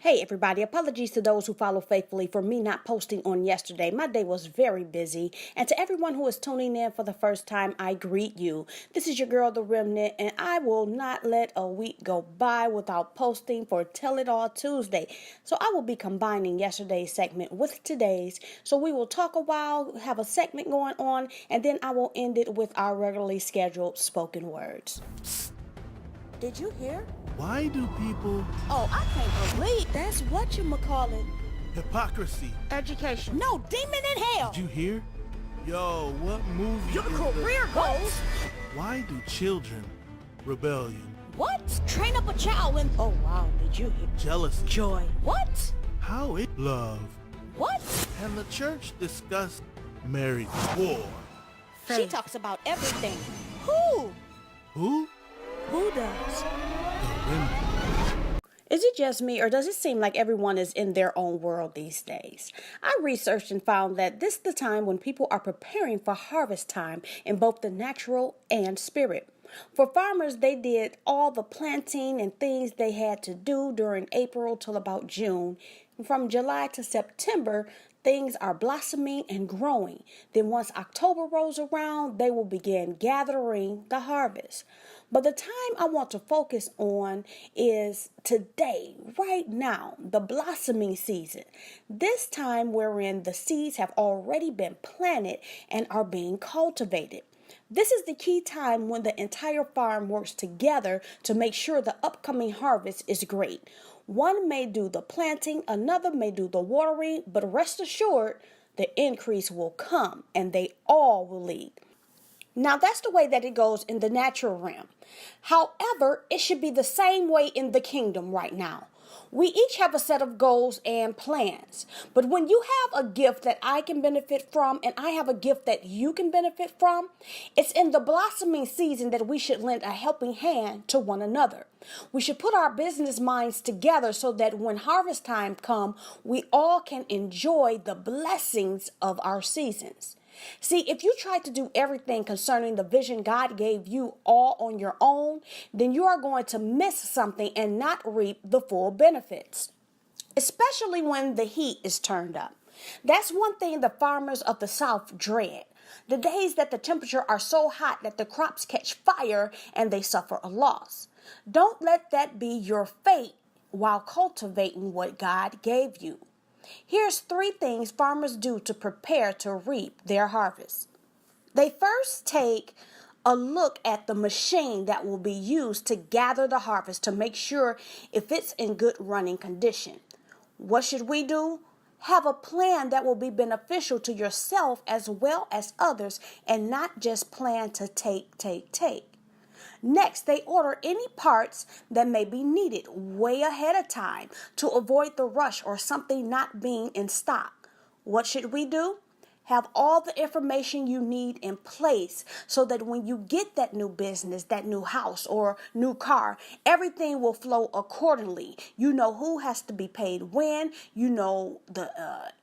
Hey everybody, apologies to those who follow faithfully for me not posting on yesterday. My day was very busy. And to everyone who is tuning in for the first time, I greet you. This is your girl, The Remnant, and I will not let a week go by without posting for Tell It All Tuesday. So I will be combining yesterday's segment with today's. So we will talk a while, have a segment going on, and then I will end it with our regularly scheduled spoken words. Did you hear? Why do people... Oh, I can't believe that's what you call it. Hypocrisy. Education. No, demon in hell. Did you hear? Yo, what movie Your is career goals. Why do children... Rebellion. What? Train up a child when... Oh, wow, did you hear? Jealousy. Joy. What? How it... Love. What? And the church discussed marriage. War. She talks about everything. Who? Who? Who does? The remnant. Is it just me, or does it seem like everyone is in their own world these days? I researched and found that this is the time when people are preparing for harvest time in both the natural and spirit. For farmers, they did all the planting and things they had to do during April till about June. And from July to September, things are blossoming and growing. Then once October rolls around, they will begin gathering the harvest. But the time I want to focus on is today, right now, the blossoming season. This time wherein the seeds have already been planted and are being cultivated. This is the key time when the entire farm works together to make sure the upcoming harvest is great. One may do the planting, another may do the watering, but rest assured, the increase will come and they all will lead. Now, that's the way that it goes in the natural realm. However, it should be the same way in the kingdom right now. We each have a set of goals and plans. But when you have a gift that I can benefit from and I have a gift that you can benefit from, it's in the blossoming season that we should lend a helping hand to one another. We should put our business minds together so that when harvest time comes, we all can enjoy the blessings of our seasons. See, if you try to do everything concerning the vision God gave you all on your own, then you are going to miss something and not reap the full benefits, especially when the heat is turned up. That's one thing the farmers of the South dread. The days that the temperature are so hot that the crops catch fire and they suffer a loss. Don't let that be your fate while cultivating what God gave you. Here's 3 things farmers do to prepare to reap their harvest. They first take a look at the machine that will be used to gather the harvest to make sure if it's in good running condition. What should we do? Have a plan that will be beneficial to yourself as well as others and not just plan to take. Next, they order any parts that may be needed way ahead of time to avoid the rush or something not being in stock. What should we do? Have all the information you need in place so that when you get that new business, that new house or new car, everything will flow accordingly. You know who has to be paid when, you know the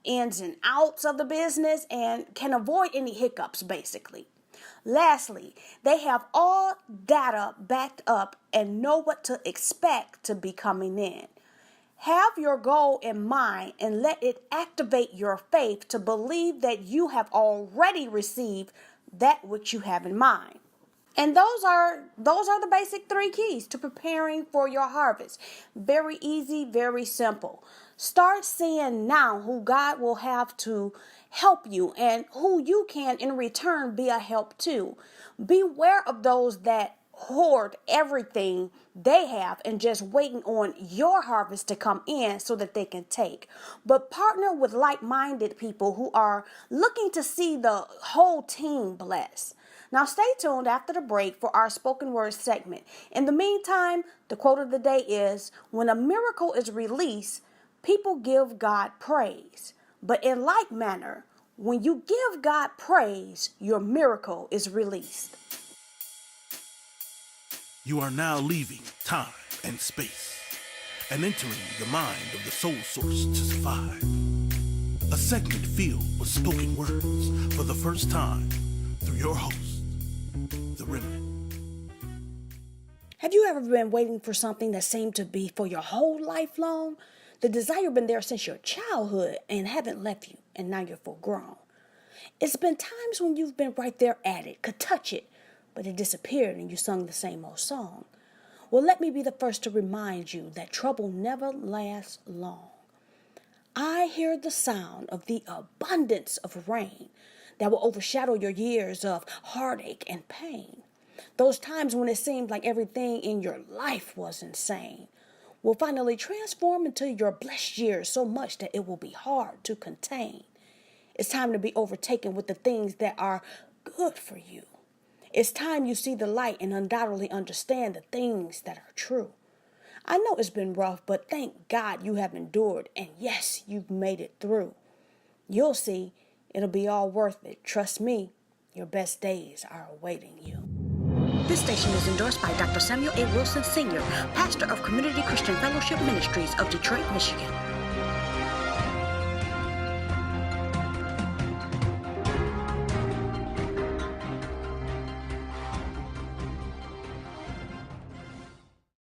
ins and outs of the business, and can avoid any hiccups basically. Lastly, they have all data backed up and know what to expect to be coming in. Have your goal in mind and let it activate your faith to believe that you have already received that which you have in mind. And those are the basic 3 keys to preparing for your harvest. Very easy, very simple. Start seeing now who God will have to help you and who you can in return be a help to. Beware of those that hoard everything they have and just waiting on your harvest to come in so that they can take. But partner with like-minded people who are looking to see the whole team blessed. Now stay tuned after the break for our spoken word segment. In the meantime, the quote of the day is, when a miracle is released, people give God praise. But in like manner, when you give God praise, your miracle is released. You are now leaving time and space and entering the mind of the soul source to survive. A segment filled with spoken words for the first time through your host, The Remnant. Have you ever been waiting for something that seemed to be for your whole life long? The desire been there since your childhood and haven't left you, and now you're full grown. It's been times when you've been right there at it, could touch it, but it disappeared and you sung the same old song. Well, let me be the first to remind you that trouble never lasts long. I hear the sound of the abundance of rain that will overshadow your years of heartache and pain. Those times when it seemed like everything in your life was insane will finally transform into your blessed years so much that it will be hard to contain. It's time to be overtaken with the things that are good for you. It's time you see the light and undoubtedly understand the things that are true. I know it's been rough, but thank God you have endured, and yes, you've made it through. You'll see, it'll be all worth it. Trust me, your best days are awaiting you. This station is endorsed by Dr. Samuel A. Wilson Sr., pastor of Community Christian Fellowship Ministries of Detroit, Michigan.